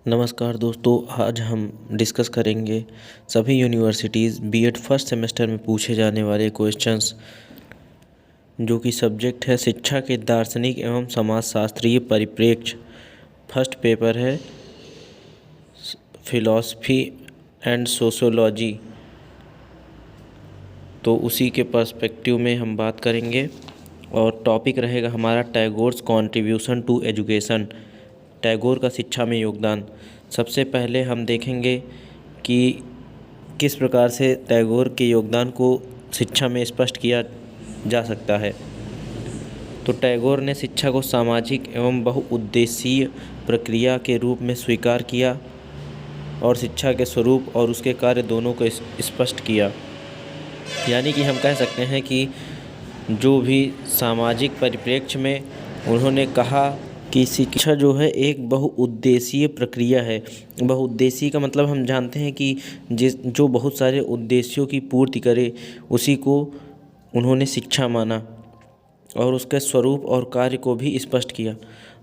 नमस्कार दोस्तों, आज हम डिस्कस करेंगे सभी यूनिवर्सिटीज़ बीएड फर्स्ट सेमेस्टर में पूछे जाने वाले क्वेश्चंस, जो कि सब्जेक्ट है शिक्षा के दार्शनिक एवं समाजशास्त्रीय परिप्रेक्ष्य। फर्स्ट पेपर है फिलॉसफी एंड सोशियोलॉजी, तो उसी के पर्सपेक्टिव में हम बात करेंगे। और टॉपिक रहेगा हमारा Tagore's contribution to education, Tagore का शिक्षा में योगदान। सबसे पहले हम देखेंगे कि किस प्रकार से टैगोर के योगदान को शिक्षा में स्पष्ट किया जा सकता है। तो टैगोर ने शिक्षा को सामाजिक एवं बहुउद्देशीय प्रक्रिया के रूप में स्वीकार किया और शिक्षा के स्वरूप और उसके कार्य दोनों को स्पष्ट किया। यानी कि हम कह सकते हैं कि जो भी सामाजिक परिप्रेक्ष्य में उन्होंने कहा कि शिक्षा जो है एक बहुउद्देशीय प्रक्रिया है। बहुउद्देशीय का मतलब हम जानते हैं कि जो बहुत सारे उद्देश्यों की पूर्ति करे, उसी को उन्होंने शिक्षा माना और उसके स्वरूप और कार्य को भी स्पष्ट किया।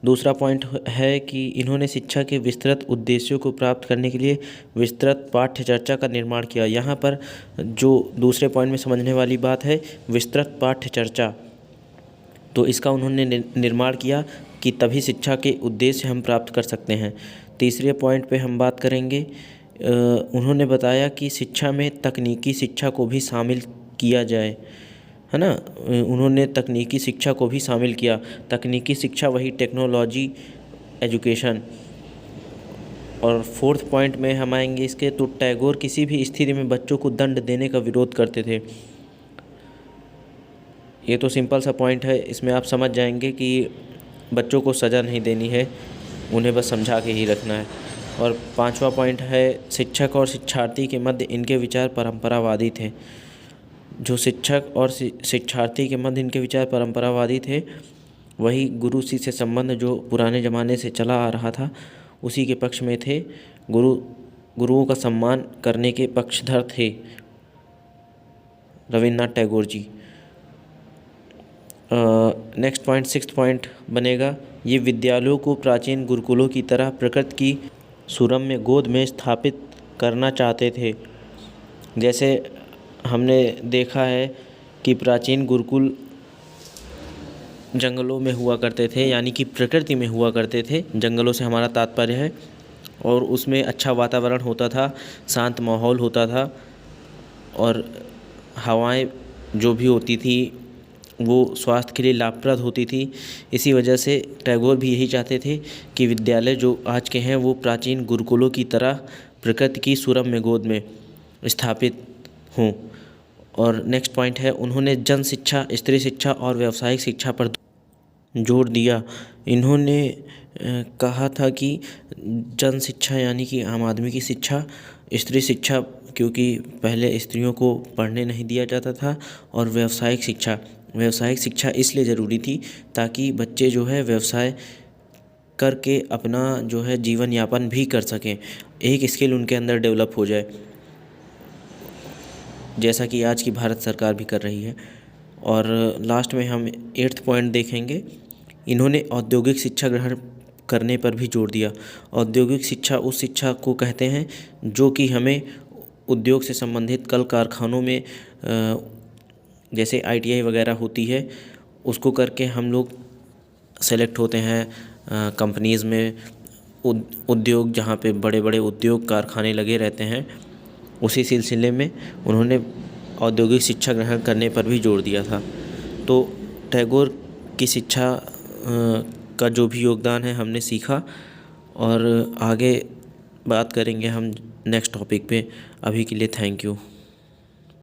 दूसरा पॉइंट है कि इन्होंने शिक्षा के विस्तृत उद्देश्यों को प्राप्त करने के लिए विस्तृत पाठ्य चर्चा का निर्माण किया। यहाँ पर जो दूसरे पॉइंट में समझने वाली बात है विस्तृत पाठ्य चर्चा, तो इसका उन्होंने निर्माण किया कि तभी शिक्षा के उद्देश्य हम प्राप्त कर सकते हैं। तीसरे पॉइंट पे हम बात करेंगे, उन्होंने बताया कि शिक्षा में तकनीकी शिक्षा को भी शामिल किया जाए, है ना। उन्होंने तकनीकी शिक्षा को भी शामिल किया। तकनीकी शिक्षा वही टेक्नोलॉजी एजुकेशन। और फोर्थ पॉइंट में हम आएंगे इसके, तो टैगोर किसी भी स्थिति में बच्चों को दंड देने का विरोध करते थे। ये तो सिंपल सा पॉइंट है, इसमें आप समझ जाएंगे कि बच्चों को सज़ा नहीं देनी है, उन्हें बस समझा के ही रखना है। और पांचवा पॉइंट है शिक्षक और शिक्षार्थी के मध्य इनके विचार परंपरावादी थे। जो शिक्षक और शिक्षार्थी के मध्य इनके विचार परंपरावादी थे, वही गुरु शिष्य संबंध जो पुराने ज़माने से चला आ रहा था उसी के पक्ष में थे। गुरुओं का सम्मान करने के पक्षधर थे Rabindranath Tagore ji. Next point, sixth point बनेगा, ये विद्यालयों को प्राचीन गुरुकुलों की तरह प्रकृति की सुरम्य गोद में स्थापित करना चाहते थे। जैसे हमने देखा है कि प्राचीन गुरुकुल जंगलों में हुआ करते थे, यानी कि प्रकृति में हुआ करते थे। जंगलों से हमारा तात्पर्य है, और उसमें अच्छा वातावरण होता था, शांत माहौल होता था, और हवाएं जो भी होती थी वो स्वास्थ्य के लिए लाभप्रद होती थी। इसी वजह से टैगोर भी यही चाहते थे कि विद्यालय जो आज के हैं वो प्राचीन गुरुकुलों की तरह प्रकृति की सुरम्य गोद में स्थापित हों। और नेक्स्ट पॉइंट है, उन्होंने जन शिक्षा, स्त्री शिक्षा और व्यावसायिक शिक्षा पर जोर दिया। इन्होंने कहा था कि जन शिक्षा यानी कि आम आदमी की शिक्षा, स्त्री शिक्षा क्योंकि पहले स्त्रियों को पढ़ने नहीं दिया जाता था, और व्यावसायिक शिक्षा इसलिए ज़रूरी थी ताकि बच्चे जो है व्यवसाय करके अपना जो है जीवन यापन भी कर सकें, एक स्किल उनके अंदर डेवलप हो जाए, जैसा कि आज की भारत सरकार भी कर रही है। और लास्ट में हम 8th पॉइंट देखेंगे, इन्होंने औद्योगिक शिक्षा ग्रहण करने पर भी जोर दिया। औद्योगिक शिक्षा उस शिक्षा को कहते हैं जो कि हमें उद्योग से संबंधित कल कारखानों में जैसे ITI वगैरह होती है, उसको करके हम लोग सेलेक्ट होते हैं कंपनीज़ में, उद्योग जहाँ पे बड़े बड़े उद्योग कारखाने लगे रहते हैं, उसी सिलसिले में उन्होंने औद्योगिक शिक्षा ग्रहण करने पर भी जोर दिया था। तो टैगोर की शिक्षा का जो भी योगदान है हमने सीखा, और आगे बात करेंगे हम नेक्स्ट टॉपिक पे। अभी के लिए थैंक यू।